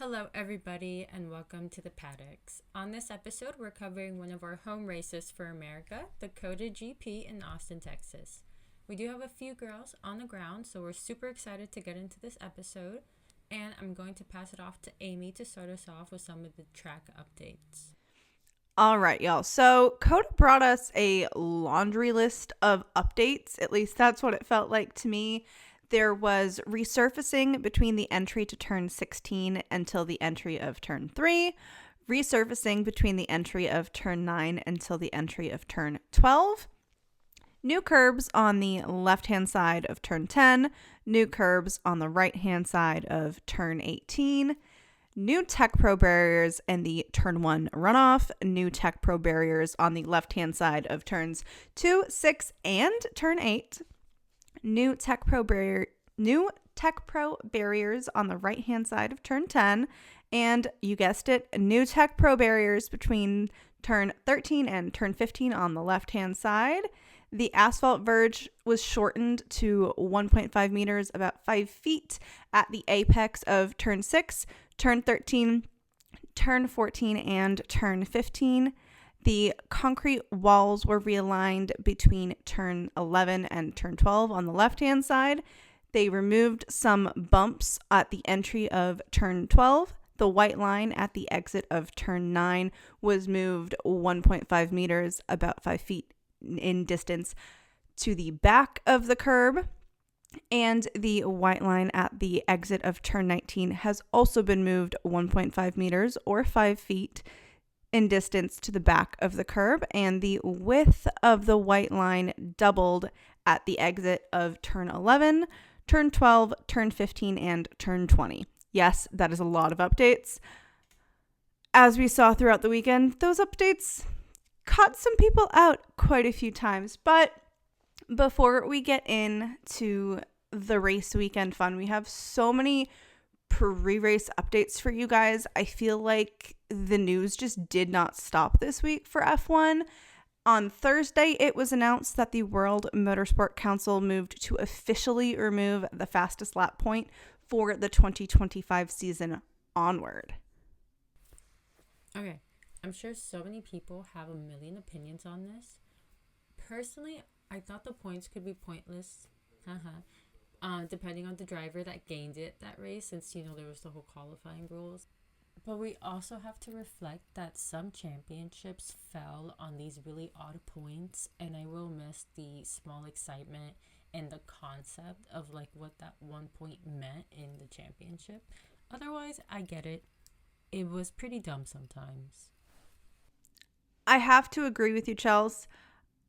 Hello, everybody, and welcome to the Paddocks. On this episode, we're covering one of our home races for America, the COTA GP in Austin, Texas. We do have a few girls on the ground, so we're super excited to get into this episode, and I'm going to pass it off to Amy to start us off with some of the track updates. All right, y'all. So COTA brought us a laundry list of updates. At least that's what it felt like to me. There was resurfacing between the entry to turn 16 until the entry of turn 3, resurfacing between the entry of turn 9 until the entry of turn 12, new curbs on the left-hand side of turn 10, new curbs on the right-hand side of turn 18, new Tech Pro barriers in the turn 1 runoff, new Tech Pro barriers on the left-hand side of turns 2, 6, and turn 8, new Tech Pro barriers on the right-hand side of turn 10, and you guessed it, new Tech Pro barriers between turn 13 and turn 15 on the left-hand side. The asphalt verge was shortened to 1.5 meters, about 5 feet, at the apex of turn 6, turn 13, turn 14, and turn 15. The concrete walls were realigned between turn 11 and turn 12 on the left-hand side. They removed some bumps at the entry of turn 12. The white line at the exit of turn 9 was moved 1.5 meters, about 5 feet in distance, to the back of the curb. And the white line at the exit of turn 19 has also been moved 1.5 meters, or 5 feet, in distance to the back of the curb, and the width of the white line doubled at the exit of turn 11, turn 12, turn 15, and turn 20. Yes, that is a lot of updates. As we saw throughout the weekend, those updates caught some people out quite a few times. But before we get into the race weekend fun, we have so many pre-race updates for you guys. I feel like the news just did not stop this week for F1. On Thursday, it was announced that the World Motorsport Council moved to officially remove the fastest lap point for the 2025 season onward. Okay, I'm sure so many people have a million opinions on this. Personally, I thought the points could be pointless. Depending on the driver that gained it that race, since there was the whole qualifying rules. But we also have to reflect that some championships fell on these really odd points, and I will miss the small excitement and the concept of what that 1 point meant in the championship. Otherwise, I get it. It was pretty dumb sometimes. I have to agree with you, Chels.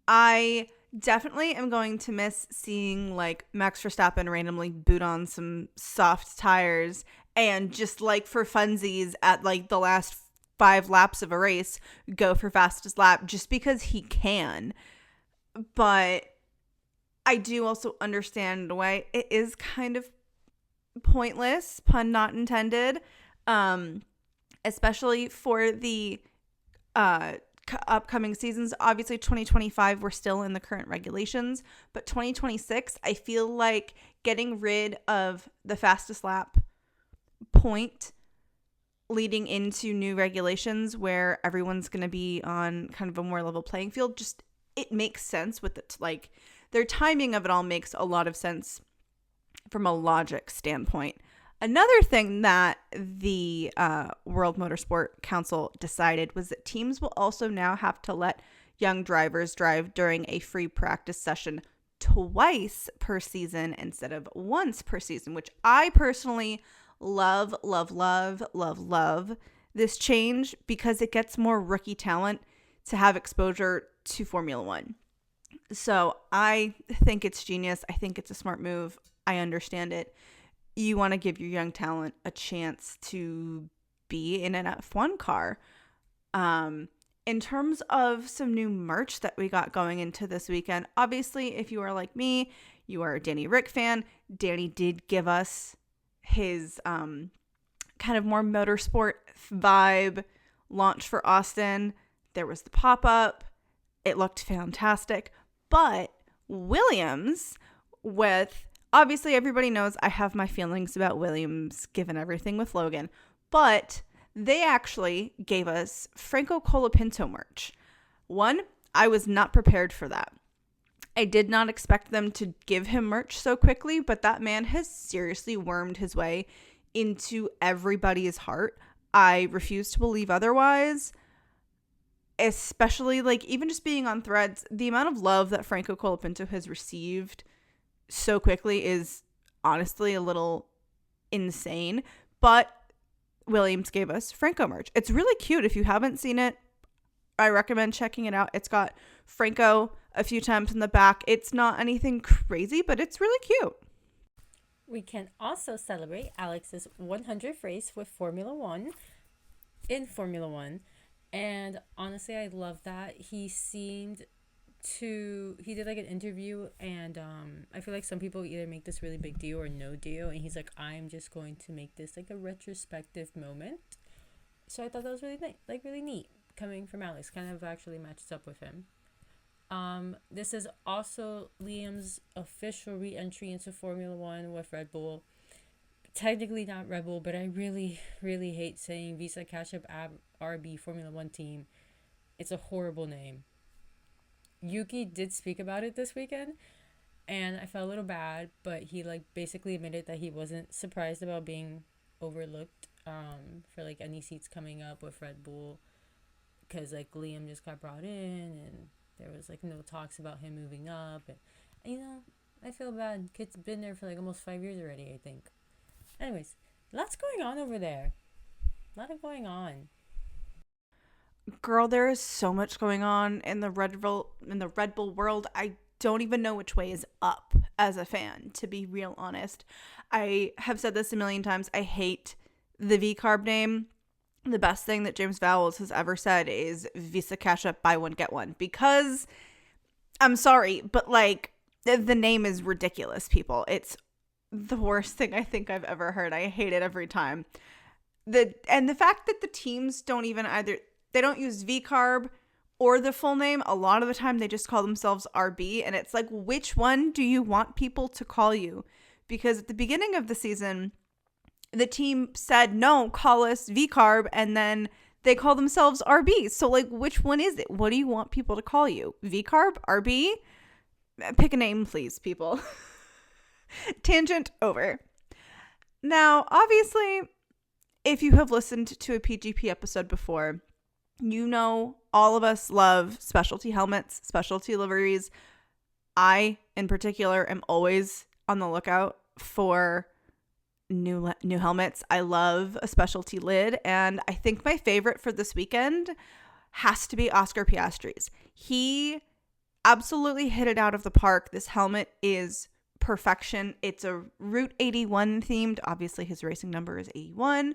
I definitely am going to miss seeing Max Verstappen randomly boot on some soft tires and just for funsies at the last 5 laps of a race go for fastest lap just because he can. But I do also understand in a way it is kind of pointless, pun not intended, especially for the upcoming seasons. Obviously 2025 we're still in the current regulations, but 2026 I feel like getting rid of the fastest lap point leading into new regulations where everyone's going to be on kind of a more level playing field, just it makes sense with it. Their timing of it all makes a lot of sense from a logic standpoint. Another thing that the World Motorsport Council decided was that teams will also now have to let young drivers drive during a free practice session twice per season instead of once per season, which I personally love this change because it gets more rookie talent to have exposure to Formula One. So I think it's genius. I think it's a smart move. I understand it. You want to give your young talent a chance to be in an F1 car. In terms of some new merch that we got going into this weekend, obviously, if you are like me, you are a Danny Rick fan. Danny did give us his kind of more motorsport vibe launch for Austin. There was the pop-up. It looked fantastic. But Williams, with obviously everybody knows I have my feelings about Williams given everything with Logan, But they actually gave us Franco Colapinto merch. One, I was not prepared for that. I did not expect them to give him merch so quickly, but that man has seriously wormed his way into everybody's heart. I refuse to believe otherwise. Especially, like, even just being on Threads, the amount of love that Franco Colapinto has received so quickly is honestly a little insane. But Williams gave us Franco merch. It's really cute. If you haven't seen it, I recommend checking it out. It's got Franco a few times in the back. It's not anything crazy, but it's really cute. We can also celebrate Alex's 100th race with Formula One in Formula One. And honestly, I love that. He did like an interview, and I feel like some people either make this really big deal or no deal, and he's like, I'm just going to make this like a retrospective moment. So I thought that was really neat coming from Alex. Kind of actually matches up with him. This is also Liam's official re-entry into Formula One with Red Bull. Technically not Red Bull, but I really, really hate saying Visa Cash App RB Formula One team. It's a horrible name. Yuki did speak about it this weekend, and I felt a little bad, but he like basically admitted that he wasn't surprised about being overlooked for like any seats coming up with Red Bull, because like Liam just got brought in and there was like no talks about him moving up, and you know, I feel bad. Kid's been there for like almost 5 years already, I think. Anyways, lots going on over there. A lot of going on. Girl, there is so much going on in the Red Bull world. I don't even know which way is up as a fan, to be real honest. I have said this a million times. I hate the V-Carb name. The best thing that James Vowles has ever said is Visa Cash App buy one get one, because I'm sorry, but like the name is ridiculous, people. It's the worst thing I think I've ever heard. I hate it every time. The fact that the teams don't even they don't use V-Carb or the full name. A lot of the time they just call themselves RB, and it's like, which one do you want people to call you? Because at the beginning of the season, the team said, no, call us V-Carb, and then they call themselves RB. So like, which one is it? What do you want people to call you? V-Carb? RB? Pick a name, please, people. Tangent over. Now, obviously, if you have listened to a PGP episode before, you know all of us love specialty helmets, specialty liveries. I, in particular, am always on the lookout for new helmets. I love a specialty lid, and I think my favorite for this weekend has to be Oscar Piastri's. He absolutely hit it out of the park. This helmet is perfection. It's a Route 81 themed. Obviously, his racing number is 81.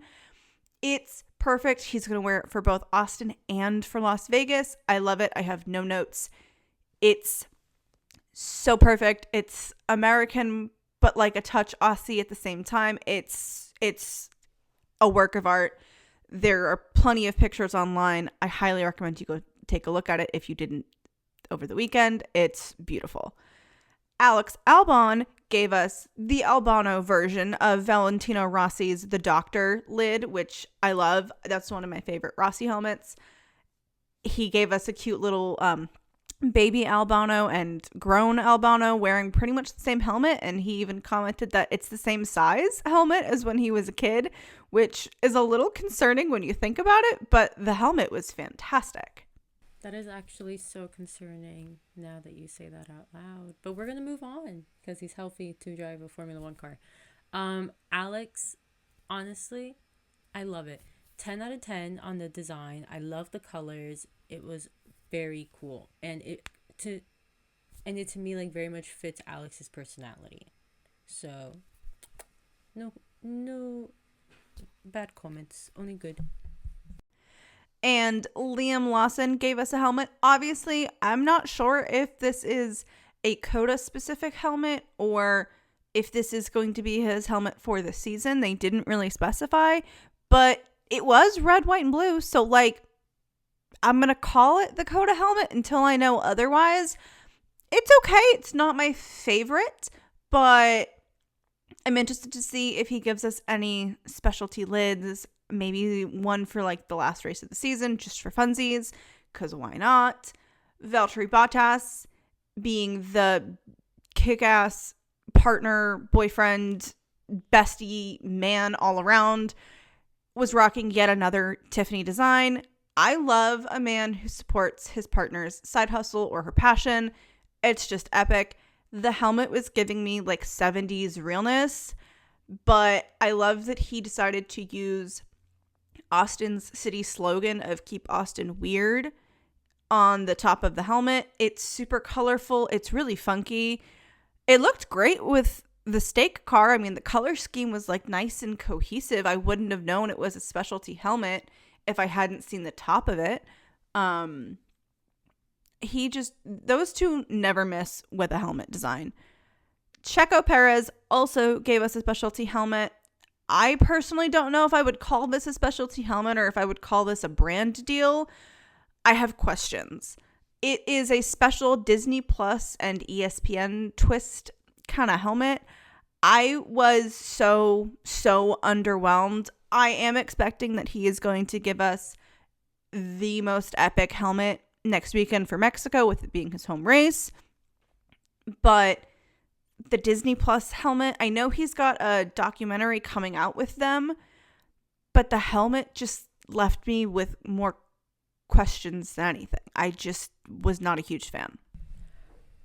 It's perfect. He's going to wear it for both Austin and for Las Vegas. I love it. I have no notes. It's so perfect. It's American, but like a touch Aussie at the same time. It's a work of art. There are plenty of pictures online. I highly recommend you go take a look at it if you didn't over the weekend. It's beautiful. Alex Albon gave us the Albano version of Valentino Rossi's The Doctor lid, which I love. That's one of my favorite Rossi helmets. He gave us a cute little baby Albano and grown Albano wearing pretty much the same helmet, and he even commented that it's the same size helmet as when he was a kid, which is a little concerning when you think about it, but the helmet was fantastic. That is actually so concerning now that you say that out loud. But we're going to move on because he's healthy to drive a Formula One car. Alex, honestly, I love it. 10 out of 10 on the design. I love the colors. It was very cool. And it to me like very much fits Alex's personality. So no bad comments, only good. And Liam Lawson gave us a helmet. Obviously, I'm not sure if this is a COTA specific helmet or if this is going to be his helmet for the season. They didn't really specify, but it was red, white, and blue. So like, I'm going to call it the COTA helmet until I know otherwise. It's okay. It's not my favorite, but I'm interested to see if he gives us any specialty lids. maybe one for like the last race of the season, just for funsies, because why not? Valtteri Bottas being the kick-ass partner, boyfriend, bestie man all around, was rocking yet another Tiffany design. I love a man who supports his partner's side hustle or her passion. It's just epic. The helmet was giving me like 70s realness, but I love that he decided to use Austin's city slogan of "Keep Austin Weird" on the top of the helmet. It's super colorful. It's really funky. It looked great with the stake car. I mean, the color scheme was like nice and cohesive. I wouldn't have known it was a specialty helmet if I hadn't seen the top of it. Those two never miss with a helmet design. Checo Perez also gave us a specialty helmet. I personally don't know if I would call this a specialty helmet or if I would call this a brand deal. I have questions. It is a special Disney Plus and ESPN twist kind of helmet. I was so underwhelmed. I am expecting that he is going to give us the most epic helmet next weekend for Mexico, with it being his home race. But the Disney Plus helmet, I know he's got a documentary coming out with them, but the helmet just left me with more questions than anything. I just was not a huge fan.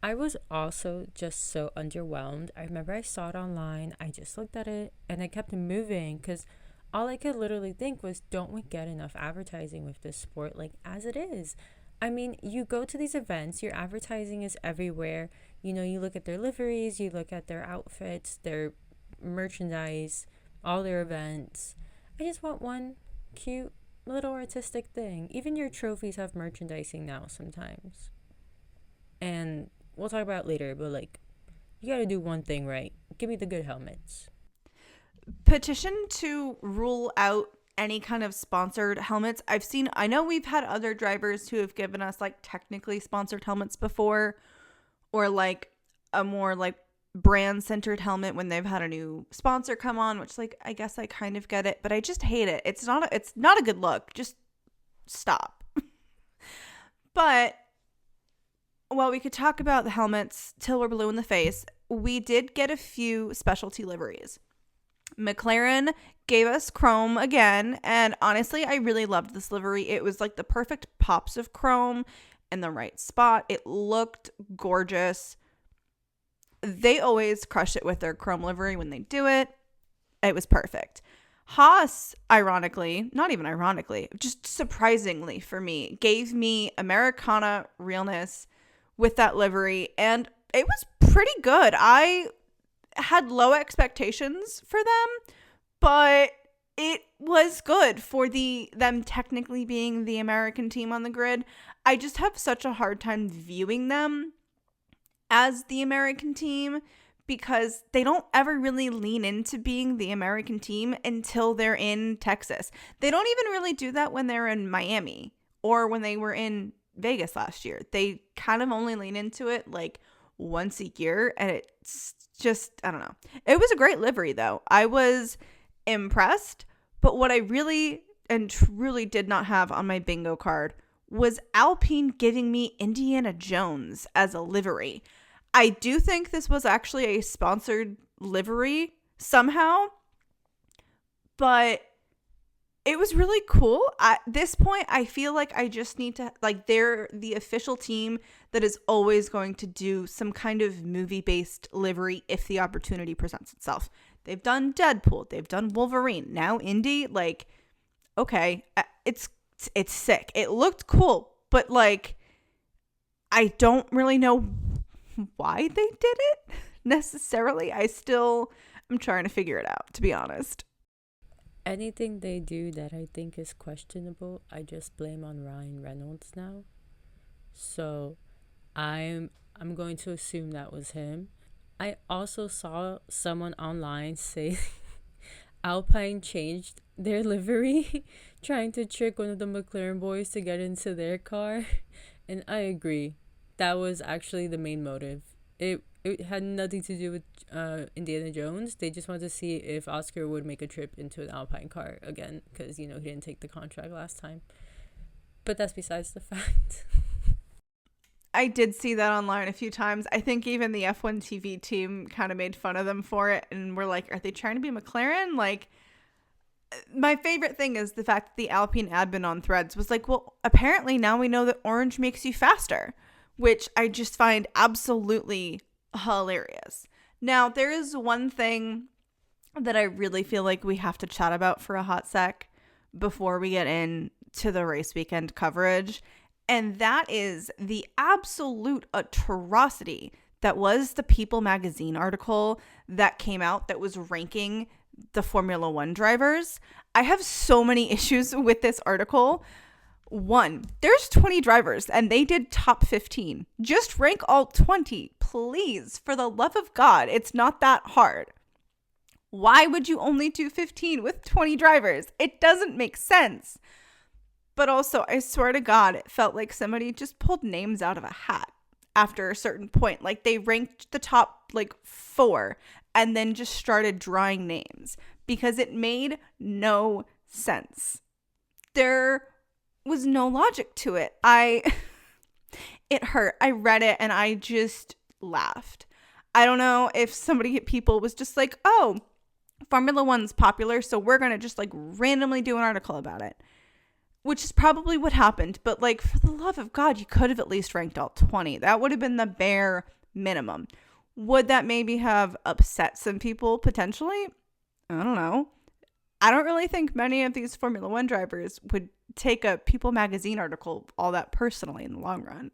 I was also just so underwhelmed. I remember I saw it online. I just looked at it and I kept moving because all I could literally think was, don't we get enough advertising with this sport like as it is? I mean, you go to these events, your advertising is everywhere. You know, you look at their liveries, you look at their outfits, their merchandise, all their events. I just want one cute little artistic thing. Even your trophies have merchandising now sometimes. And we'll talk about it later, but like, you gotta do one thing right. Give me the good helmets. Petition to rule out any kind of sponsored helmets. I know we've had other drivers who have given us like technically sponsored helmets before, or like a more like brand centered helmet when they've had a new sponsor come on, which like, I guess I kind of get it, but I just hate it. It's not a good look. Just stop. But while we could talk about the helmets till we're blue in the face, we did get a few specialty liveries. McLaren gave us chrome again, and honestly, I really loved this livery. It was like the perfect pops of chrome in the right spot. It looked gorgeous. They always crush it with their chrome livery when they do it. It was perfect. Haas, ironically, not even ironically, just surprisingly for me, gave me Americana realness with that livery, and it was pretty good. I had low expectations for them, but it was good for them technically being the American team on the grid. I just have such a hard time viewing them as the American team because they don't ever really lean into being the American team until they're in Texas. They don't even really do that when they're in Miami or when they were in Vegas last year. They kind of only lean into it like once a year, and it's just, I don't know. It was a great livery though. I was impressed, but what I really and truly did not have on my bingo card was Alpine giving me Indiana Jones as a livery. I do think this was actually a sponsored livery somehow, but it was really cool. At this point, I feel like I just need to, like, they're the official team that is always going to do some kind of movie-based livery if the opportunity presents itself. They've done Deadpool. They've done Wolverine. Now Indy, like, okay, it's sick. It looked cool, but, like, I don't really know why they did it necessarily. I'm trying to figure it out, to be honest. Anything they do that I think is questionable, I just blame on Ryan Reynolds now. So I'm going to assume that was him. I also saw someone online say Alpine changed their livery trying to trick one of the McLaren boys to get into their car. And I agree. That was actually the main motive. It had nothing to do with Indiana Jones. They just wanted to see if Oscar would make a trip into an Alpine car again, because, you know, he didn't take the contract last time. But that's besides the fact. I did see that online a few times. I think even the F1 TV team kind of made fun of them for it and were like, are they trying to be McLaren? Like, my favorite thing is the fact that the Alpine admin on Threads was like, well, apparently now we know that orange makes you faster, which I just find absolutely hilarious. Now, there is one thing that I really feel like we have to chat about for a hot sec before we get into the race weekend coverage, and that is the absolute atrocity that was the People magazine article that came out that was ranking the Formula One drivers. I have so many issues with this article. One, there's 20 drivers and they did top 15. Just rank all 20, please. For the love of God, it's not that hard. Why would you only do 15 with 20 drivers? It doesn't make sense. But also, I swear to God, it felt like somebody just pulled names out of a hat after a certain point. Like, they ranked the top, 4 and then just started drawing names because it made no sense. There was no logic to it. It hurt. I read it and I just laughed. I don't know if somebody at People was just like, oh, Formula One's popular, so we're going to just randomly do an article about it. Which is probably what happened. But for the love of God, you could have at least ranked all 20. That would have been the bare minimum. Would that maybe have upset some people potentially? I don't know. I don't really think many of these Formula One drivers would take a People magazine article all that personally in the long run.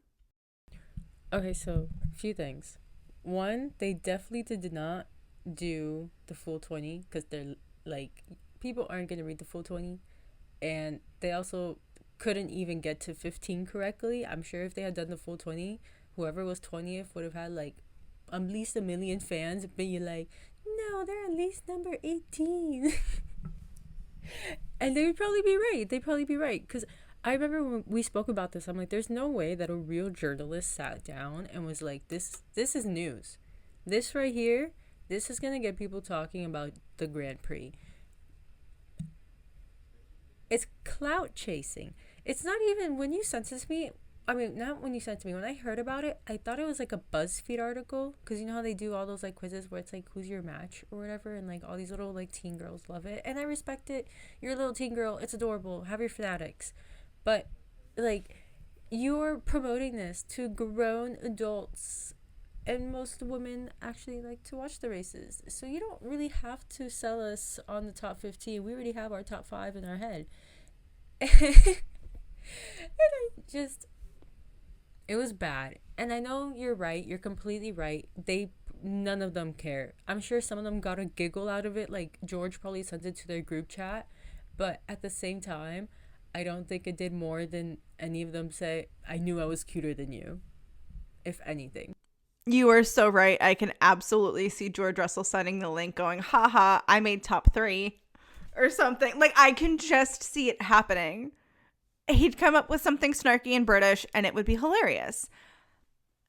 Okay, so a few things. One, they definitely did not do the full 20 because they're people aren't going to read the full 20. And they also couldn't even get to 15 correctly. I'm sure if they had done the full 20, whoever was 20th would have had at least 1 million fans being like, no, they're at least number 18. And they would probably be right. They'd probably be right. Because I remember when we spoke about this, I'm like, there's no way that a real journalist sat down and was like, this is news. This right here, this is going to get people talking about the Grand Prix. It's clout chasing. It's not even when you sent it to me. I mean, not when you sent it to me. When I heard about it, I thought it was a BuzzFeed article. Because you know how they do all those quizzes where it's who's your match or whatever. And all these little teen girls love it. And I respect it. You're a little teen girl. It's adorable. Have your fanatics. But you're promoting this to grown adults. And most women actually like to watch the races. So you don't really have to sell us on the top 15. We already have our top 5 in our head. And it was bad. And I know you're right. You're completely right. None of them care. I'm sure some of them got a giggle out of it. George probably sent it to their group chat. But at the same time, I don't think it did more than any of them say, I knew I was cuter than you. If anything. You are so right. I can absolutely see George Russell sending the link going, haha, I made top 3 or something. I can just see it happening. He'd come up with something snarky and British and it would be hilarious.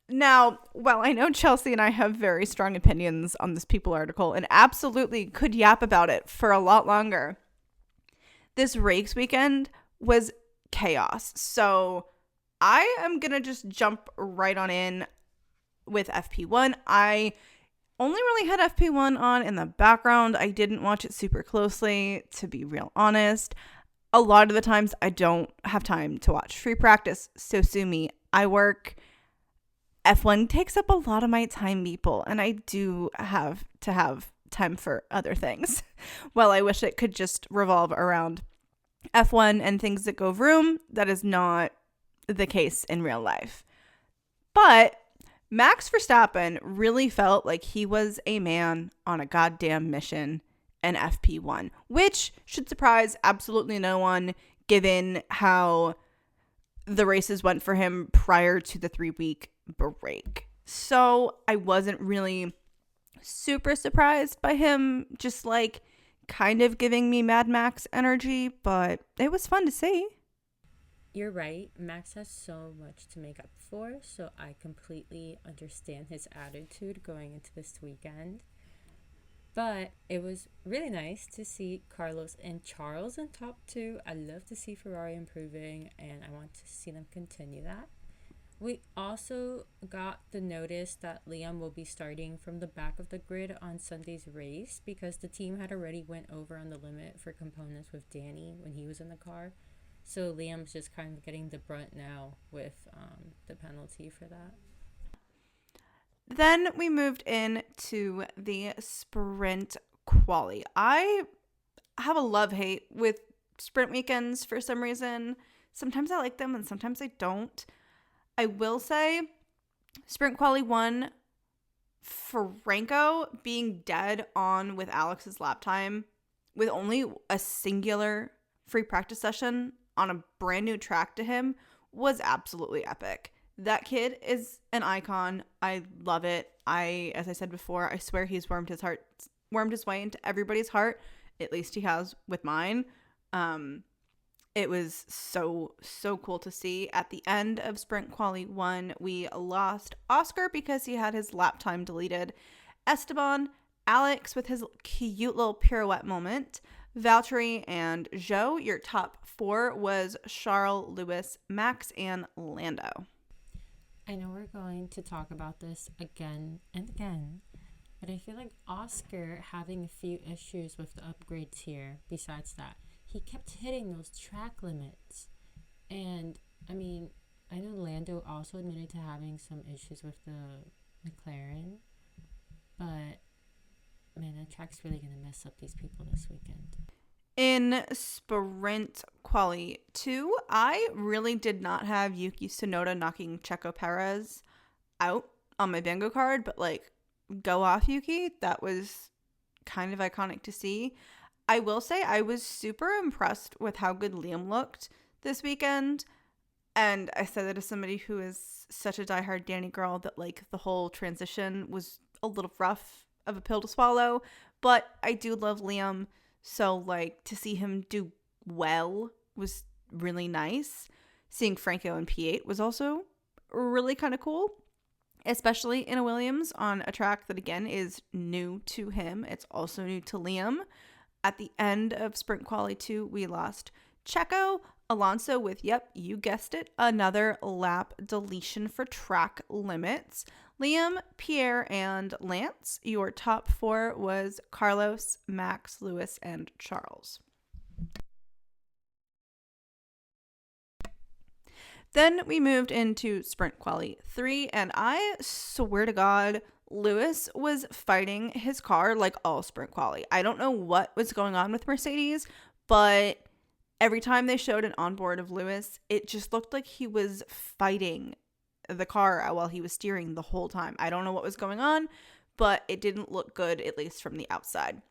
Now, while I know Chelsea and I have very strong opinions on this People article and absolutely could yap about it for a lot longer, this race weekend was chaos. So I am going to just jump right on in with FP1. I only really had FP1 on in the background. I didn't watch it super closely, to be real honest. A lot of the times I don't have time to watch free practice, so sue me. I work. F1 takes up a lot of my time, people, and I do have to have time for other things. Well, I wish it could just revolve around F1 and things that go vroom. That is not the case in real life. But Max Verstappen really felt like he was a man on a goddamn mission in FP1, which should surprise absolutely no one given how the races went for him prior to the 3-week break. So I wasn't really super surprised by him just kind of giving me Mad Max energy, but it was fun to see. You're right. Max has so much to make up before, so I completely understand his attitude going into this weekend. But it was really nice to see Carlos and Charles in top two. I love to see Ferrari improving, and I want to see them continue that. We also got the notice that Liam will be starting from the back of the grid on Sunday's race because the team had already went over on the limit for components with Danny when he was in the car. So Liam's just kind of getting the brunt now with the penalty for that. Then we moved into the sprint quali. I have a love-hate with sprint weekends for some reason. Sometimes I like them and sometimes I don't. I will say sprint quali 1, Franco being dead on with Alex's lap time with only a singular free practice session on a brand new track to him was absolutely epic. That kid is an icon. I love it. As I said before, I swear he's wormed his way into everybody's heart. At least he has with mine. It was so cool to see. At the end of Sprint Quali 1, we lost Oscar because he had his lap time deleted. Esteban, Alex with his cute little pirouette moment. Valtteri and Zhou, your top 4 was Charles, Lewis, Max, and Lando. I know we're going to talk about this again and again, but I feel like Oscar having a few issues with the upgrades here. Besides that, he kept hitting those track limits. And, I mean, I know Lando also admitted to having some issues with the McLaren. But, man, that track's really going to mess up these people this weekend. In Sprint Quali 2, I really did not have Yuki Tsunoda knocking Checo Perez out on my bingo card. But, go off, Yuki. That was kind of iconic to see. I will say I was super impressed with how good Liam looked this weekend. And I said that as somebody who is such a diehard Danny girl that the whole transition was a little rough of a pill to swallow. But I do love Liam. So to see him do well was really nice. Seeing Franco in P8 was also really kind of cool. Especially in a Williams on a track that again is new to him. It's also new to Liam. At the end of Sprint Quali 2, we lost Checo, Alonso with, yep, you guessed it, another lap deletion for track limits. Liam, Pierre, and Lance, your top 4 was Carlos, Max, Lewis, and Charles. Then we moved into Sprint Quali 3, and I swear to God, Lewis was fighting his car like all Sprint Quali. I don't know what was going on with Mercedes, but every time they showed an onboard of Lewis, it just looked like he was fighting the car while he was steering the whole time. I don't know what was going on, but it didn't look good, at least from the outside.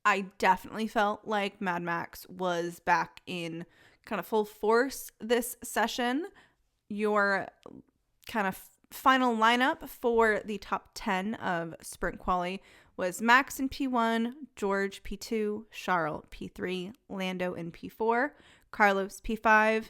I definitely felt like Mad Max was back in kind of full force this session. Your kind of final lineup for the top 10 of Sprint Quali was Max in P1, George P2, Charles P3, Lando in P4, Carlos P5,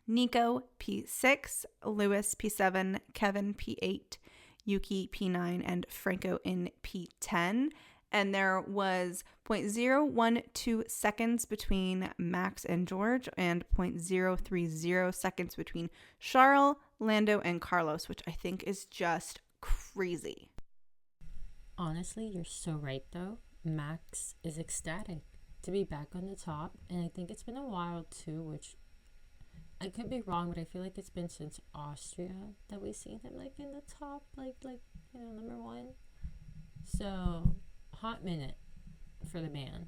Nico P6, Lewis P7, Kevin P8, Yuki P9, and Franco in P10. And there was 0.012 seconds between Max and George and 0.030 seconds between Charles, Lando, and Carlos, which I think is just crazy. Honestly, you're so right, though. Max is ecstatic to be back on the top. And I think it's been a while, too, which I could be wrong, but I feel like it's been since Austria that we've seen him, in the top, number 1. So, hot minute for the man.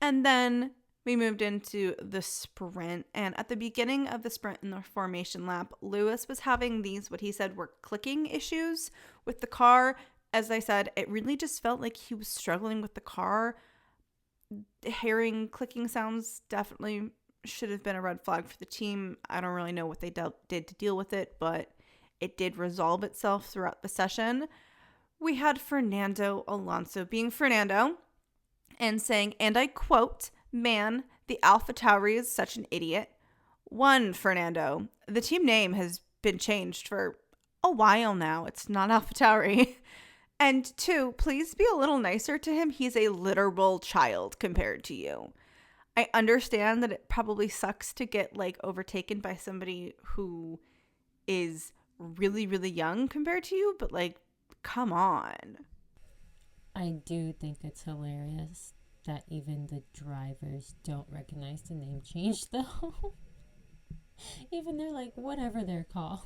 And then we moved into the sprint. And at the beginning of the sprint in the formation lap, Lewis was having these, what he said were clicking issues with the car. As I said, it really just felt like he was struggling with the car. Hearing clicking sounds definitely should have been a red flag for the team. I don't really know what they did to deal with it, but it did resolve itself throughout the session. We had Fernando Alonso being Fernando and saying, and I quote, "Man, the AlphaTauri is such an idiot. One, Fernando, the team name has been changed for a while now. It's not AlphaTauri. And two, please be a little nicer to him. He's a literal child compared to you. I understand that it probably sucks to get like overtaken by somebody who is really, really young compared to you, but like, come on. I do think it's hilarious that even the drivers don't recognize the name change, though. Even they're like, whatever they're called.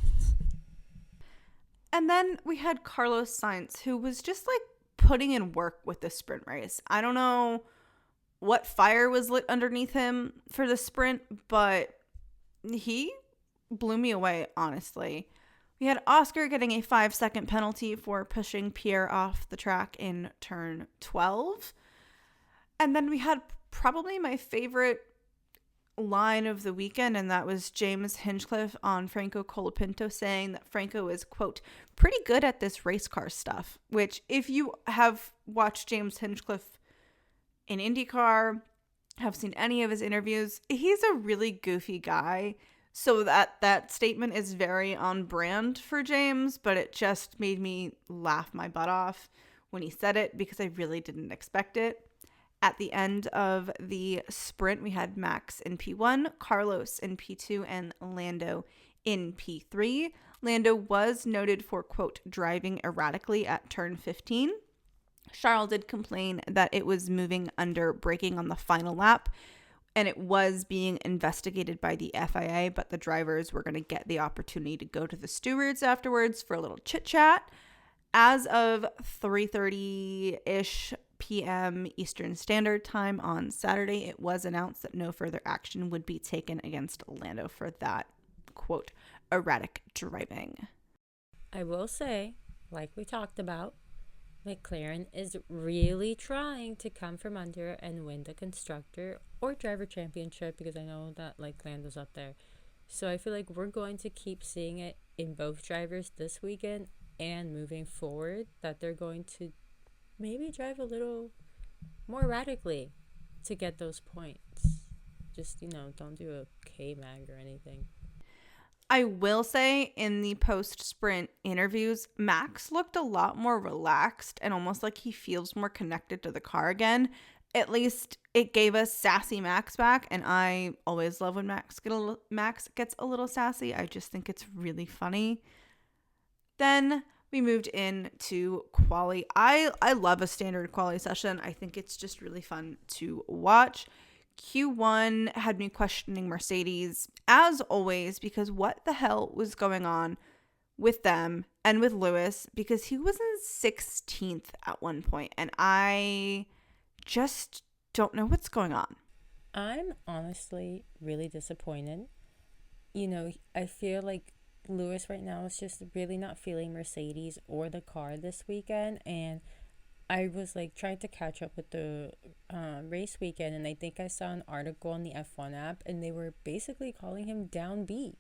And then we had Carlos Sainz, who was just like putting in work with the sprint race. I don't know what fire was lit underneath him for the sprint, but he blew me away, honestly. We had Oscar getting a 5-second penalty for pushing Pierre off the track in turn 12. And then we had probably my favorite line of the weekend, and that was James Hinchcliffe on Franco Colapinto saying that Franco is, quote, pretty good at this race car stuff, which if you have watched James Hinchcliffe in IndyCar, have seen any of his interviews, he's a really goofy guy. So that statement is very on brand for James, but it just made me laugh my butt off when he said it because I really didn't expect it. At the end of the sprint, we had Max in P1, Carlos in P2, and Lando in P3. Lando was noted for, quote, driving erratically at turn 15. Charles did complain that it was moving under braking on the final lap, and it was being investigated by the FIA, but the drivers were going to get the opportunity to go to the stewards afterwards for a little chit chat. As of 3:30-ish p.m. Eastern Standard Time on Saturday, it was announced that no further action would be taken against Lando for that, quote, erratic driving. I will say, like we talked about, McLaren is really trying to come from under and win the constructor or driver championship, because I know that like Lando's up there. So I feel like we're going to keep seeing it in both drivers this weekend and moving forward, that they're going to maybe drive a little more radically to get those points. Just, don't do a K-mag or anything. I will say in the post-sprint interviews, Max looked a lot more relaxed and almost like he feels more connected to the car again. At least it gave us sassy Max back, and I always love when Max gets a little sassy. I just think it's really funny. Then we moved into quali. I love a standard quali session. I think it's just really fun to watch. Q1 had me questioning Mercedes, as always, because what the hell was going on with them and with Lewis, because he was in 16th at one point, and I just don't know what's going on. I'm honestly really disappointed. I feel like Lewis right now is just really not feeling Mercedes or the car this weekend, and I was like trying to catch up with the race weekend, and I think I saw an article on the F1 app, and they were basically calling him downbeat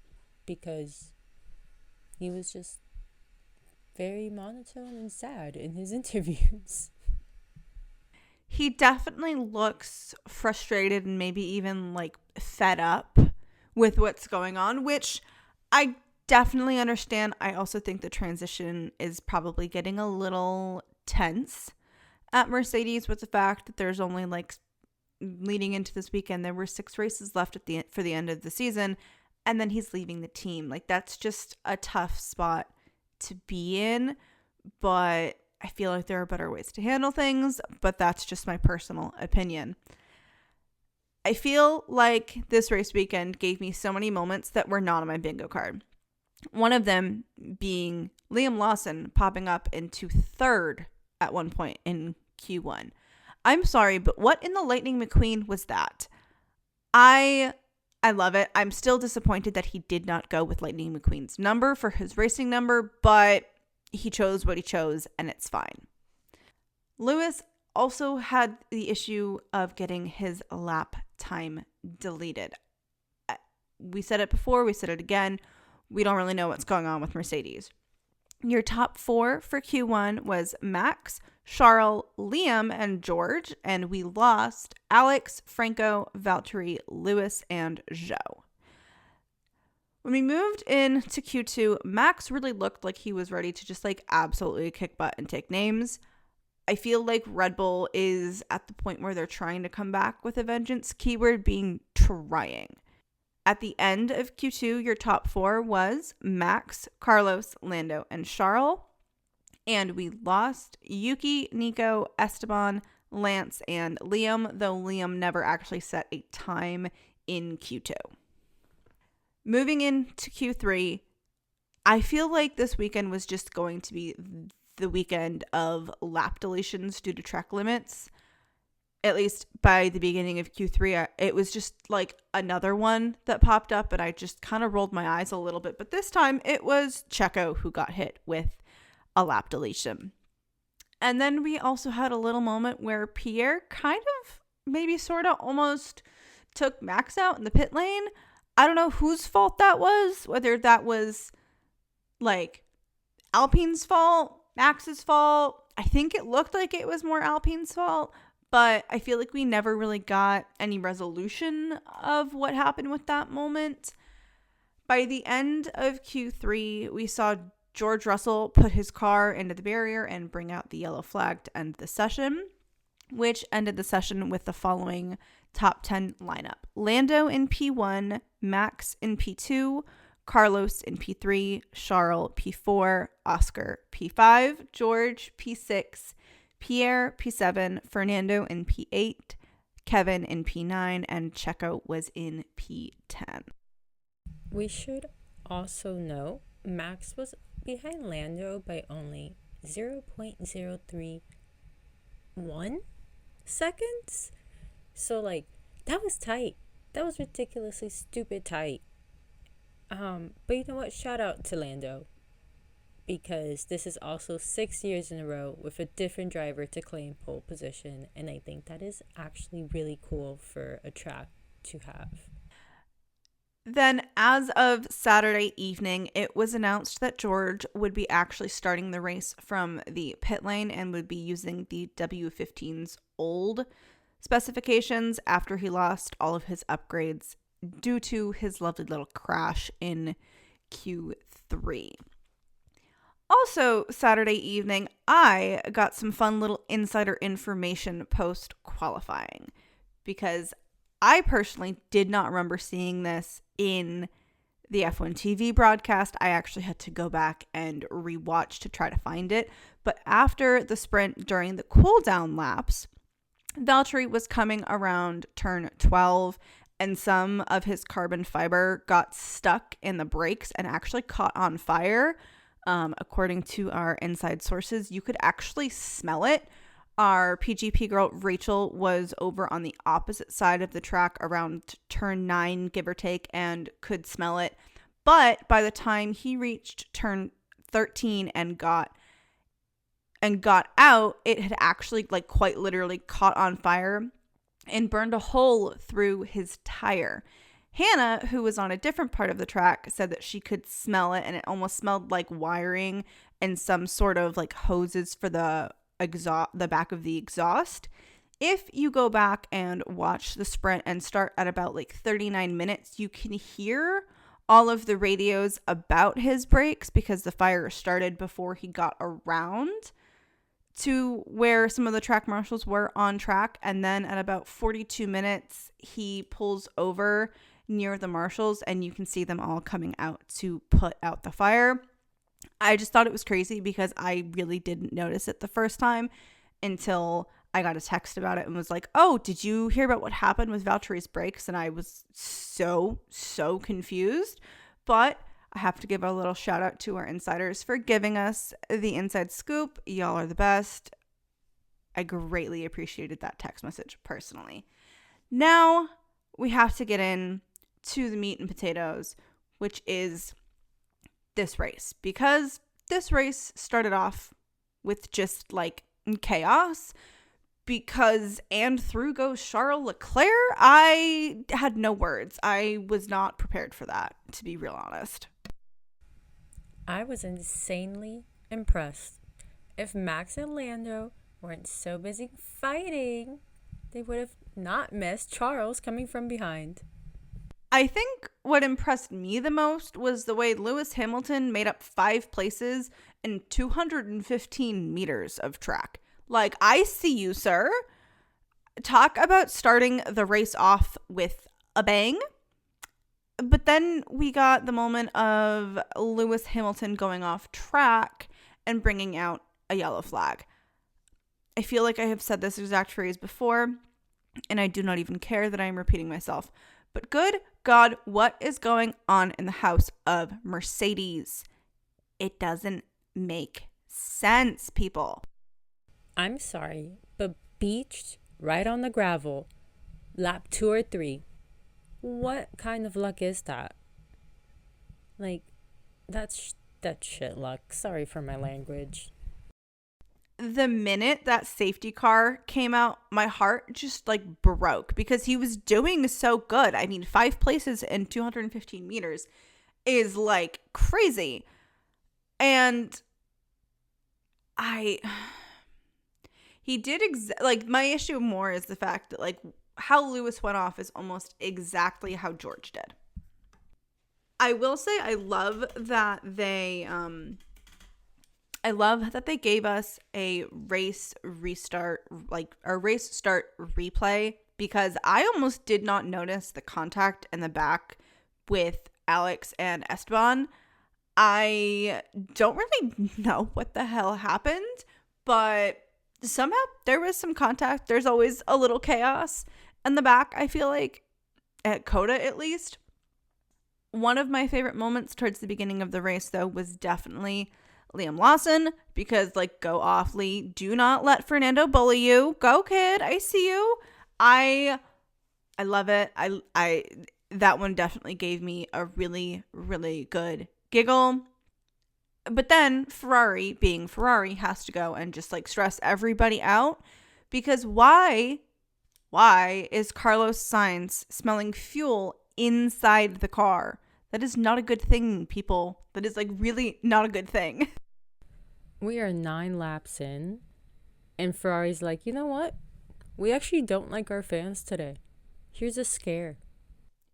because he was just very monotone and sad in his interviews. He definitely looks frustrated and maybe even like fed up with what's going on, which I definitely understand. I also think the transition is probably getting a little tense at Mercedes with the fact that there's only like leading into this weekend, there were 6 races left for the end of the season, and then he's leaving the team. Like, that's just a tough spot to be in, but I feel like there are better ways to handle things, but that's just my personal opinion. I feel like this race weekend gave me so many moments that were not on my bingo card. One of them being Liam Lawson popping up into 3rd at one point in Q1. I'm sorry, but what in the Lightning McQueen was that? I love it. I'm still disappointed that he did not go with Lightning McQueen's number for his racing number, but he chose what he chose, and it's fine. Lewis also had the issue of getting his lap time deleted. We said it before, we said it again. We don't really know what's going on with Mercedes. Your top 4 for Q1 was Max, Charles, Liam, and George, and we lost Alex, Franco, Valtteri, Lewis, and Zhou. When we moved into Q2, Max really looked like he was ready to just like absolutely kick butt and take names. I feel like Red Bull is at the point where they're trying to come back with a vengeance, keyword being trying. At the end of Q2, your top four was Max, Carlos, Lando, and Charles. And we lost Yuki, Nico, Esteban, Lance, and Liam, though Liam never actually set a time in Q2. Moving into Q3, I feel like this weekend was just going to be the weekend of lap deletions due to track limits. At least by the beginning of Q3, it was just like another one that popped up, and I just kind of rolled my eyes a little bit. But this time it was Checo who got hit with a lap deletion. And then we also had a little moment where Pierre kind of maybe sort of almost took Max out in the pit lane. I don't know whose fault that was, whether that was like Alpine's fault, Max's fault. I think it looked like it was more Alpine's fault, but I feel like we never really got any resolution of what happened with that moment. By the end of Q3, we saw George Russell put his car into the barrier and bring out the yellow flag to end the session, which ended the session with the following top 10 lineup. Lando in P1, Max in P2, Carlos in P3, Charles P4, Oscar P5, George P6, Pierre P7, Fernando in P8, Kevin in P9, and Checo was in P10. We should also note Max was behind Lando by only 0.031 seconds. So like that was tight. That was ridiculously stupid tight. But you know what? Shout out to Lando, because this is also 6 years in a row with a different driver to claim pole position, and I think that is actually really cool for a track to have. Then, as of Saturday evening, it was announced that George would be actually starting the race from the pit lane and would be using the W15's old specifications after he lost all of his upgrades due to his lovely little crash in Q3. Also, Saturday evening, I got some fun little insider information post-qualifying, because I personally did not remember seeing this in the F1 TV broadcast. I actually had to go back and rewatch to try to find it. But after the sprint during the cool down laps, Valtteri was coming around turn 12, and some of his carbon fiber got stuck in the brakes and actually caught on fire. According to our inside sources, you could actually smell it. Our PGP girl, Rachel, was over on the opposite side of the track around turn 9, give or take, and could smell it. But by the time he reached turn 13 and got out, it had actually like quite literally caught on fire and burned a hole through his tire. Hannah, who was on a different part of the track, said that she could smell it, and it almost smelled like wiring and some sort of like hoses for the back of the exhaust. If you go back and watch the sprint and start at about like 39 minutes, you can hear all of the radios about his brakes because the fire started before he got around to where some of the track marshals were on track. And then at about 42 minutes, he pulls over near the marshals and you can see them all coming out to put out the fire. I just thought it was crazy because I really didn't notice it the first time until I got a text about it and was like, oh, did you hear about what happened with Valtteri's brakes? And I was so confused. But I have to give a little shout out to our insiders for giving us the inside scoop. Y'all are the best. I greatly appreciated that text message personally. Now we have to get in to the meat and potatoes, which is this race, because this race started off with just like chaos and through goes Charles Leclerc. I had no words. I was not prepared for that, to be real honest. I was insanely impressed. If Max and Lando weren't so busy fighting, they would have not missed Charles coming from behind. I think what impressed me the most was the way Lewis Hamilton made up 5 places in 215 meters of track. Like, I see you, sir. Talk about starting the race off with a bang. But then we got the moment of Lewis Hamilton going off track and bringing out a yellow flag. I feel like I have said this exact phrase before, and I do not even care that I am repeating myself. But good God, what is going on in the house of Mercedes? It doesn't make sense, people. I'm sorry, but beached right on the gravel, lap 2 or 3. What kind of luck is that? Like, that's shit luck. Sorry for my language. The minute that safety car came out, my heart just like broke because he was doing so good. I mean, 5 places in 215 meters is like crazy. And he did like, my issue more is the fact that like how Lewis went off is almost exactly how George did. I will say I love that they gave us a race restart, like a race start replay, because I almost did not notice the contact in the back with Alex and Esteban. I don't really know what the hell happened, but somehow there was some contact. There's always a little chaos in the back, I feel like, at COTA at least. One of my favorite moments towards the beginning of the race, though, was definitely Liam Lawson, because like, go off, Lee. Do not let Fernando bully you. Go, kid. I see you. I love it. I that one definitely gave me a really, really good giggle. But then Ferrari, being Ferrari, has to go and just like stress everybody out, because why is Carlos Sainz smelling fuel inside the car? That is not a good thing, people. That is like really not a good thing. We are 9 laps in, and Ferrari's like, you know what? We actually don't like our fans today. Here's a scare.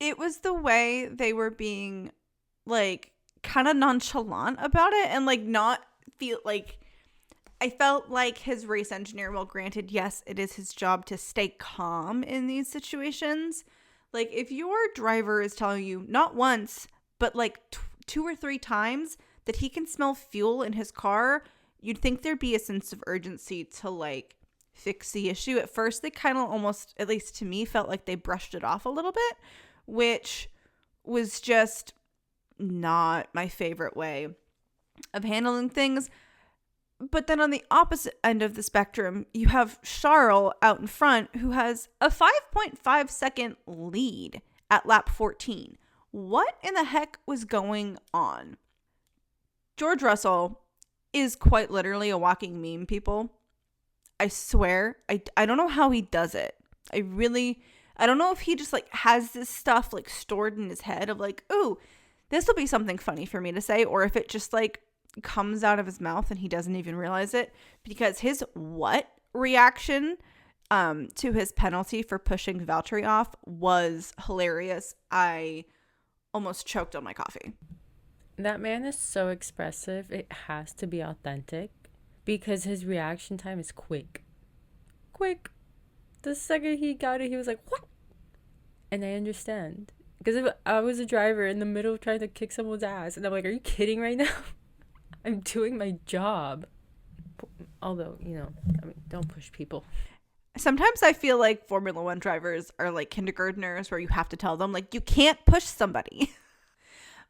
It was the way they were being like kind of nonchalant about it, and like not feel like, I felt like his race engineer, well, granted, yes, it is his job to stay calm in these situations. Like, if your driver is telling you not once, but like 2 or 3 times that he can smell fuel in his car, you'd think there'd be a sense of urgency to like fix the issue. At first, they kind of almost, at least to me, felt like they brushed it off a little bit, which was just not my favorite way of handling things. But then on the opposite end of the spectrum, you have Charles out in front, who has a 5.5 second lead at lap 14. What in the heck was going on? George Russell is quite literally a walking meme, people. I swear. I don't know how he does it. I don't know if he just like has this stuff like stored in his head of like, ooh, this will be something funny for me to say, or if it just like comes out of his mouth and he doesn't even realize it, because his what reaction to his penalty for pushing Valtteri off was hilarious. I almost choked on my coffee. That man is so expressive. It has to be authentic, because his reaction time is quick. Quick. The second he got it, he was like, what? And I understand. Because if I was a driver in the middle of trying to kick someone's ass, and I'm like, are you kidding right now? I'm doing my job. Although, you know, I mean, don't push people. Sometimes I feel like Formula One drivers are like kindergartners, where you have to tell them, like, you can't push somebody.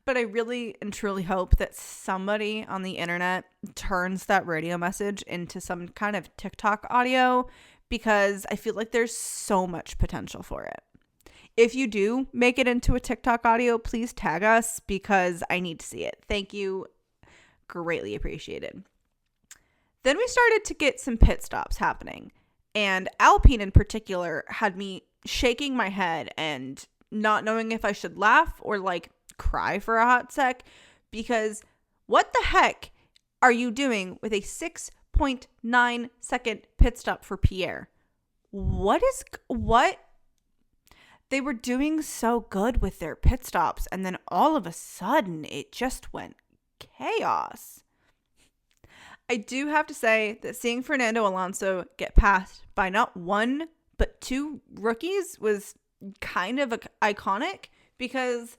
But I really and truly hope that somebody on the internet turns that radio message into some kind of TikTok audio, because I feel like there's so much potential for it. If you do make it into a TikTok audio, please tag us, because I need to see it. Thank you. Greatly appreciated. Then we started to get some pit stops happening, and Alpine in particular had me shaking my head and not knowing if I should laugh or like cry for a hot sec, because what the heck are you doing with a 6.9 second pit stop for Pierre? What? they were doing so good with their pit stops, and then all of a sudden it just went chaos. I do have to say that seeing Fernando Alonso get passed by not one but two rookies was kind of iconic, because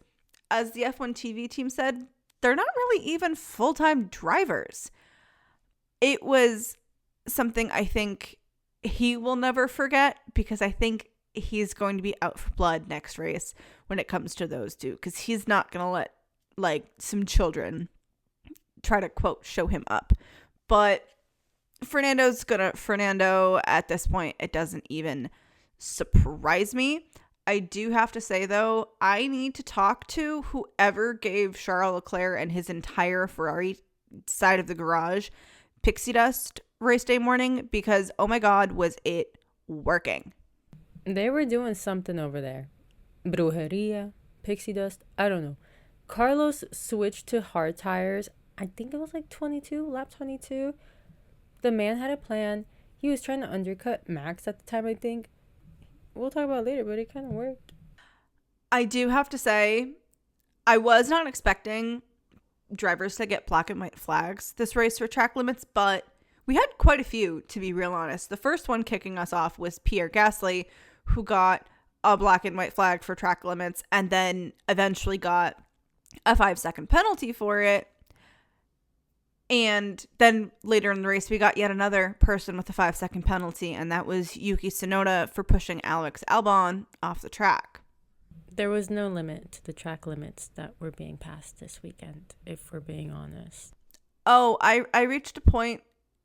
as the F1 TV team said, they're not really even full-time drivers. It was something I think he will never forget, because I think he's going to be out for blood next race when it comes to those two, because he's not going to let like some children try to, quote, show him up. But Fernando's gonna Fernando at this point. It doesn't even surprise me. I do have to say, though, I need to talk to whoever gave Charles Leclerc and his entire Ferrari side of the garage pixie dust race day morning, because, oh my God, was it working. They were doing something over there. Brujeria, pixie dust, I don't know. Carlos switched to hard tires. I think it was like lap 22. The man had a plan. He was trying to undercut Max at the time, I think. We'll talk about it later, but it kind of worked. I do have to say, I was not expecting drivers to get black and white flags this race for track limits, but we had quite a few, to be real honest. The first one kicking us off was Pierre Gasly, who got a black and white flag for track limits and then eventually got a 5-second penalty for it. And then later in the race, we got yet another person with a 5-second penalty, and that was Yuki Tsunoda for pushing Alex Albon off the track. There was no limit to the track limits that were being passed this weekend, if we're being honest. Oh, I reached a point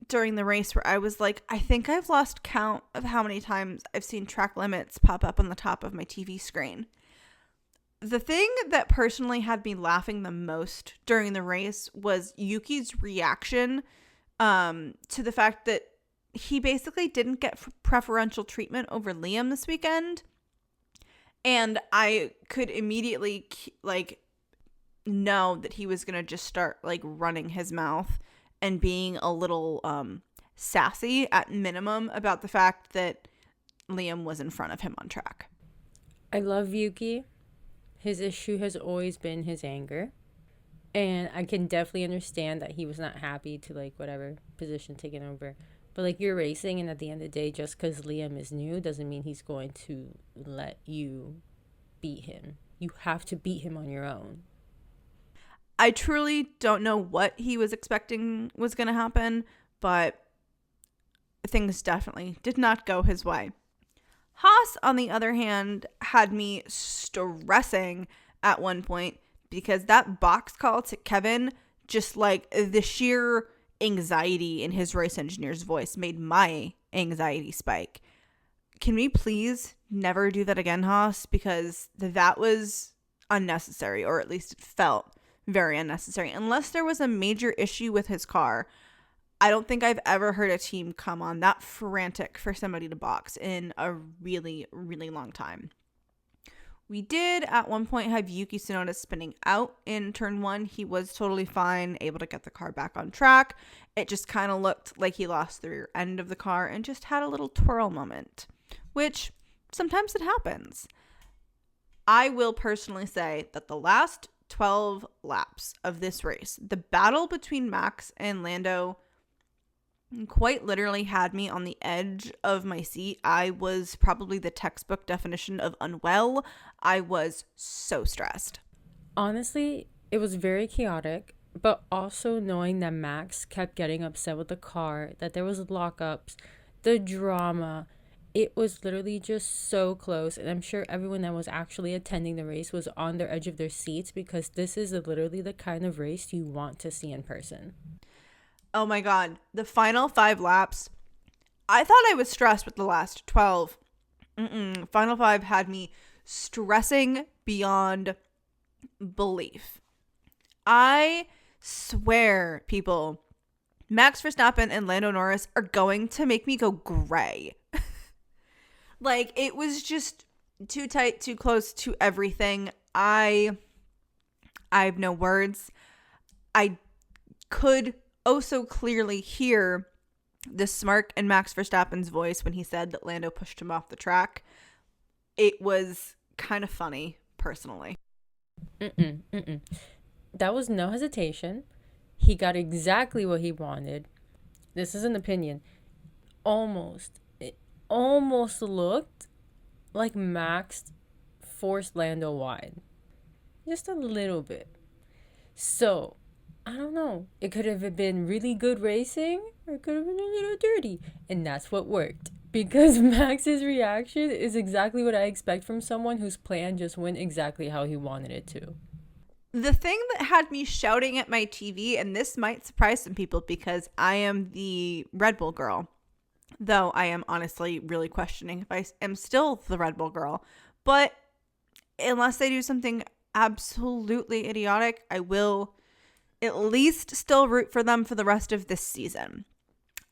during the race where I was like, I think I've lost count of how many times I've seen track limits pop up on the top of my TV screen. The thing that personally had me laughing the most during the race was Yuki's reaction to the fact that he basically didn't get preferential treatment over Liam this weekend. And I could immediately know that he was going to just start running his mouth and being a little sassy at minimum about the fact that Liam was in front of him on track. I love Yuki. His issue has always been his anger. And I can definitely understand that he was not happy to, whatever position taken over. But, you're racing, and at the end of the day, just because Liam is new doesn't mean he's going to let you beat him. You have to beat him on your own. I truly don't know what he was expecting was going to happen, but things definitely did not go his way. Haas, on the other hand, had me stressing at one point, because that box call to Kevin, just the sheer anxiety in his race engineer's voice made my anxiety spike. Can we please never do that again, Haas? Because that was unnecessary, or at least it felt very unnecessary. Unless there was a major issue with his car, I don't think I've ever heard a team come on that frantic for somebody to box in a really, really long time. We did at one point have Yuki Tsunoda spinning out in turn 1. He was totally fine, able to get the car back on track. It just kind of looked like he lost the rear end of the car and just had a little twirl moment, which sometimes it happens. I will personally say that the last 12 laps of this race, the battle between Max and Lando quite literally had me on the edge of my seat. I was probably the textbook definition of unwell. I was so stressed. Honestly, it was very chaotic, but also knowing that Max kept getting upset with the car, that there was lockups, the drama, it was literally just so close. And I'm sure everyone that was actually attending the race was on their edge of their seats, because this is literally the kind of race you want to see in person. Oh my God. The final 5 laps, I thought I was stressed with the last 12. Final 5 had me stressing beyond belief. I swear, people, Max Verstappen and Lando Norris are going to make me go gray. It was just too tight, too close to everything. I have no words. I could so clearly hear the smirk in Max Verstappen's voice when he said that Lando pushed him off the track. It was kind of funny, personally. That was no hesitation. He got exactly what he wanted. This is an opinion. It almost looked like Max forced Lando wide. Just a little bit. So, I don't know. It could have been really good racing, or it could have been a little dirty. And that's what worked. Because Max's reaction is exactly what I expect from someone whose plan just went exactly how he wanted it to. The thing that had me shouting at my TV, and this might surprise some people because I am the Red Bull girl, though I am honestly really questioning if I am still the Red Bull girl. But unless they do something absolutely idiotic, I will at least still root for them for the rest of this season.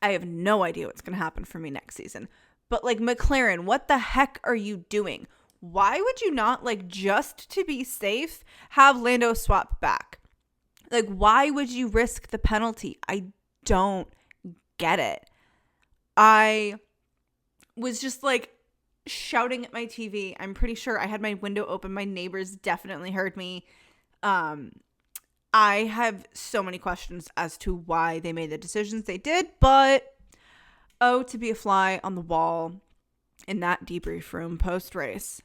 I have no idea what's going to happen for me next season. But like, McLaren, what the heck are you doing? Why would you not, like, just to be safe, have Lando swap back? Like, why would you risk the penalty? I don't get it. I was just like shouting at my TV. I'm pretty sure I had my window open. My neighbors definitely heard me. I have so many questions as to why they made the decisions they did, but to be a fly on the wall in that debrief room post-race.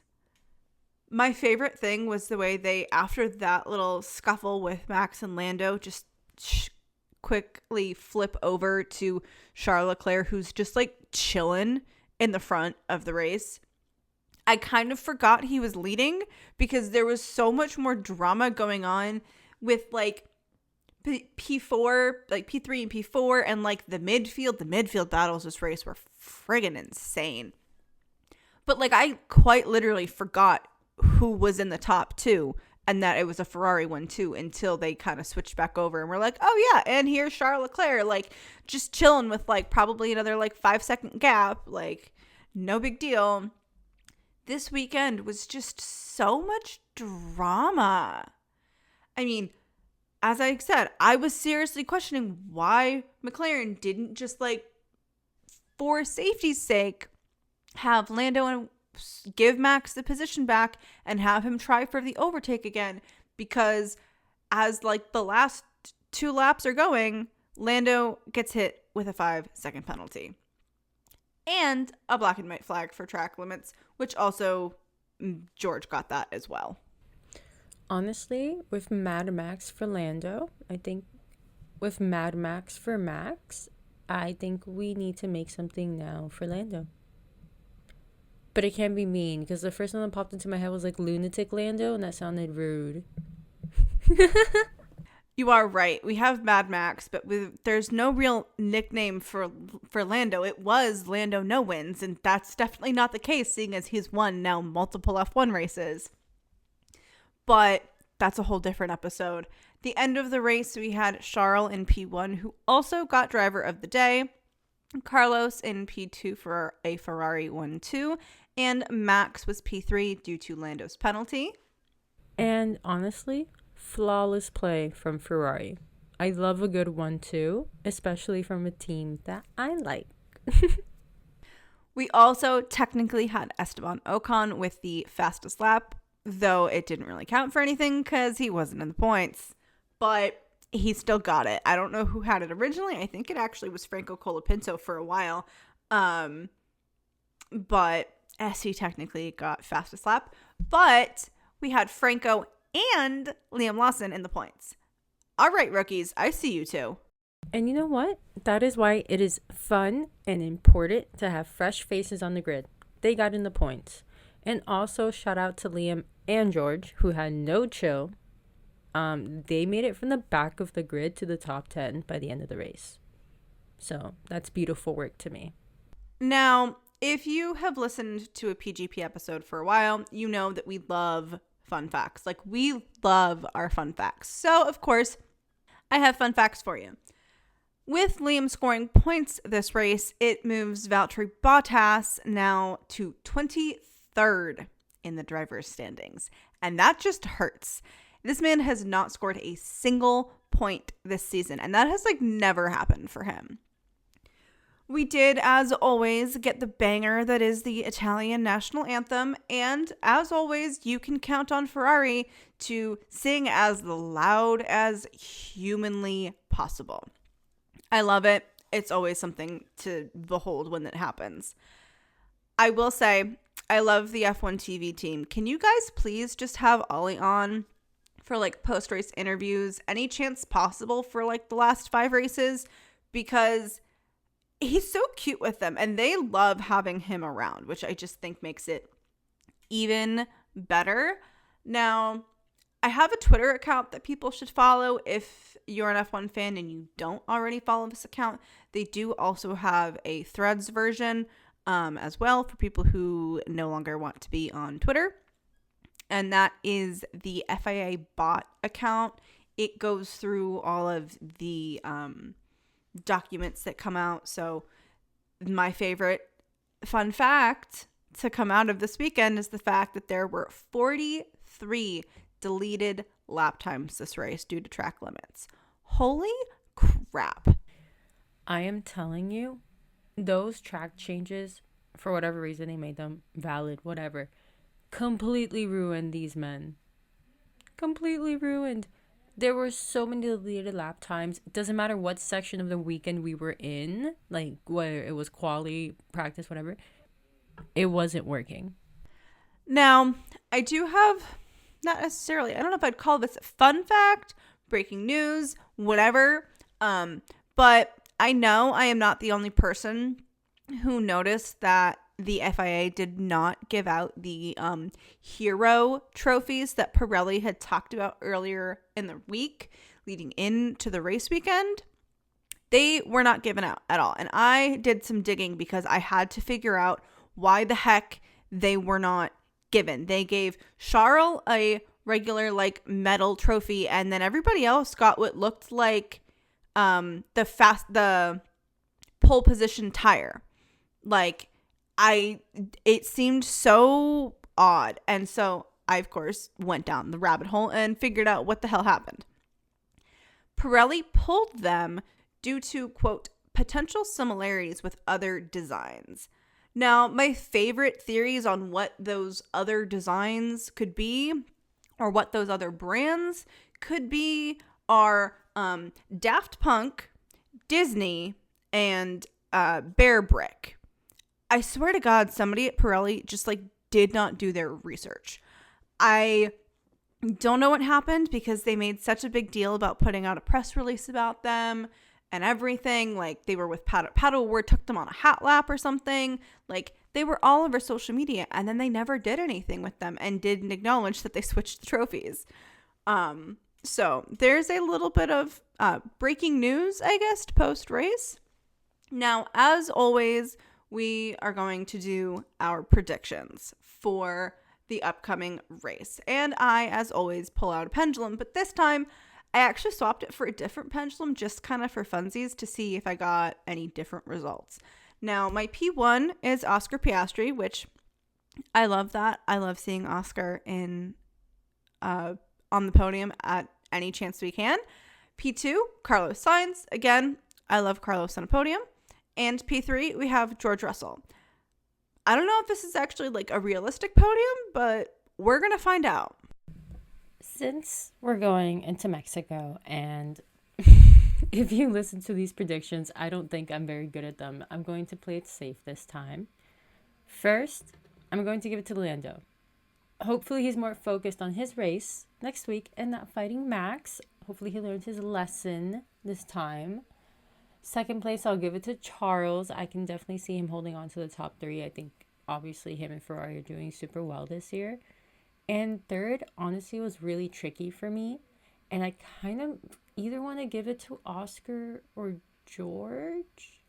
My favorite thing was the way they, after that little scuffle with Max and Lando, just quickly flip over to Charles Leclerc, who's just like chilling in the front of the race. I kind of forgot he was leading because there was so much more drama going on with like P4, like P3 and P4, and like the midfield battles this race were friggin' insane. But like, I quite literally forgot who was in the top two and that it was a Ferrari one too, until they kind of switched back over and we're like, oh yeah, and here's Charles Leclerc, like just chilling with like probably another like 5-second gap, like no big deal. This weekend was just so much drama. I mean, as I said, I was seriously questioning why McLaren didn't just like, for safety's sake, have Lando and give Max the position back and have him try for the overtake again, because as like the last 2 laps are going, Lando gets hit with a 5-second penalty and a black and white flag for track limits, which also George got that as well. Honestly, with Mad Max for Lando, I think with Mad Max for Max, I think we need to make something now for Lando. But it can't be mean, because the first one that popped into my head was like Lunatic Lando, and that sounded rude. You are right. We have Mad Max, but there's no real nickname for Lando. It was Lando No Wins, and that's definitely not the case, seeing as he's won now multiple F1 races. But that's a whole different episode. The end of the race, we had Charles in P1, who also got driver of the day, Carlos in P2 for a Ferrari 1-2, and Max was P3 due to Lando's penalty. And honestly, flawless play from Ferrari. I love a good 1-2, especially from a team that I like. We also technically had Esteban Ocon with the fastest lap, though it didn't really count for anything because he wasn't in the points. But he still got it. I don't know who had it originally. I think it actually was Franco Colapinto for a while. But he technically got fastest lap. But we had Franco and Liam Lawson in the points. All right, rookies, I see you too. And you know what? That is why it is fun and important to have fresh faces on the grid. They got in the points. And also shout out to Liam and George, who had no chill. They made it from the back of the grid to the top 10 by the end of the race. So that's beautiful work to me. Now, if you have listened to a PGP episode for a while, you know that we love fun facts. Like, we love our fun facts. So, of course, I have fun facts for you. With Liam scoring points this race, it moves Valtteri Bottas now to 23rd in the driver's standings. And that just hurts. This man has not scored a single point this season, and that has like never happened for him. We did, as always, get the banger that is the Italian national anthem. And as always, you can count on Ferrari to sing as loud as humanly possible. I love it. It's always something to behold when it happens. I will say, I love the F1 TV team. Can you guys please just have Ollie on for like post-race interviews any chance possible for like the last 5 races? Because he's so cute with them and they love having him around, which I just think makes it even better. Now, I have a Twitter account that people should follow if you're an F1 fan and you don't already follow this account. They do also have a Threads version as well for people who no longer want to be on Twitter. And that is the FIA bot account. It goes through all of the documents that come out. So my favorite fun fact to come out of this weekend is the fact that there were 43 deleted lap times this race due to track limits. Holy crap. I am telling you, those track changes, for whatever reason they made them valid, whatever, completely ruined these men. Completely ruined. There were so many deleted lap times. It doesn't matter what section of the weekend we were in, like whether it was quali, practice, whatever. It wasn't working. Now, I do have, not necessarily, I don't know if I'd call this a fun fact, breaking news, whatever. But I know I am not the only person who noticed that the FIA did not give out the hero trophies that Pirelli had talked about earlier in the week leading into the race weekend. They were not given out at all. And I did some digging because I had to figure out why the heck they were not given. They gave Charles a regular like medal trophy, and then everybody else got what looked like the pole position tire. Like, it seemed so odd. And so I, of course, went down the rabbit hole and figured out what the hell happened. Pirelli pulled them due to, quote, potential similarities with other designs. Now, my favorite theories on what those other designs could be or what those other brands could be are Daft Punk, Disney, and Bear Brick. I swear to God, somebody at Pirelli just like did not do their research. I don't know what happened because they made such a big deal about putting out a press release about them and everything. Like, they were with Paddock. Paddock took them on a hat lap or something. Like, they were all over social media, and then they never did anything with them and didn't acknowledge that they switched the trophies. So there's a little bit of breaking news, I guess, post-race. Now, as always, we are going to do our predictions for the upcoming race. And I, as always, pull out a pendulum. But this time, I actually swapped it for a different pendulum just kind of for funsies to see if I got any different results. Now, my P1 is Oscar Piastri, which I love that. I love seeing Oscar in on the podium at any chance we can. P2, Carlos Sainz. Again, I love Carlos on a podium. And P3, we have George Russell. I don't know if this is actually like a realistic podium, but we're going to find out. Since we're going into Mexico, and if you listen to these predictions, I don't think I'm very good at them. I'm going to play it safe this time. First, I'm going to give it to Lando. Hopefully he's more focused on his race next week and not fighting Max. Hopefully he learned his lesson this time. Second place, I'll give it to Charles. I can definitely see him holding on to the top 3. I think obviously him and Ferrari are doing super well this year. And third, honestly, was really tricky for me. And I kind of either want to give it to Oscar or George.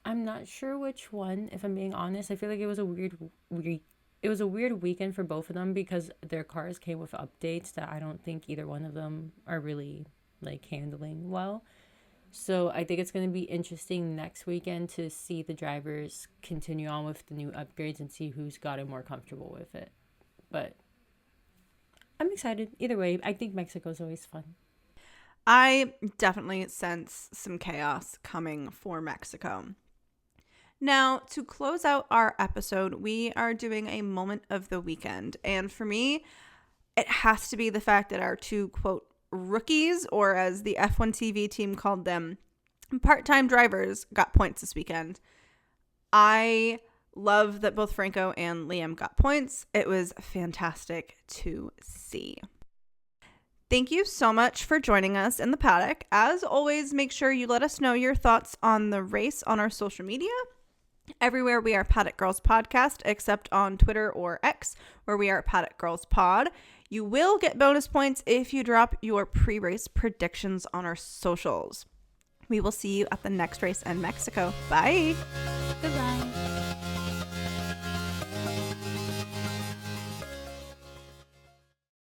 I'm not sure which one, if I'm being honest. I feel like it was a weird weekend for both of them because their cars came with updates that I don't think either one of them are really like handling well. So I think it's going to be interesting next weekend to see the drivers continue on with the new upgrades and see who's gotten more comfortable with it. But I'm excited. Either way, I think Mexico's always fun. I definitely sense some chaos coming for Mexico. Now, to close out our episode, we are doing a moment of the weekend. And for me, it has to be the fact that our two, quote, rookies, or as the F1 TV team called them, part-time drivers, got points this weekend. I love that both Franco and Liam got points. It was fantastic to see. Thank you so much for joining us in the paddock. As always, make sure you let us know your thoughts on the race on our social media. Everywhere we are Paddock Girls Podcast, except on Twitter or X, where we are Paddock Girls Pod. You will get bonus points if you drop your pre-race predictions on our socials. We will see you at the next race in Mexico. Bye. Goodbye.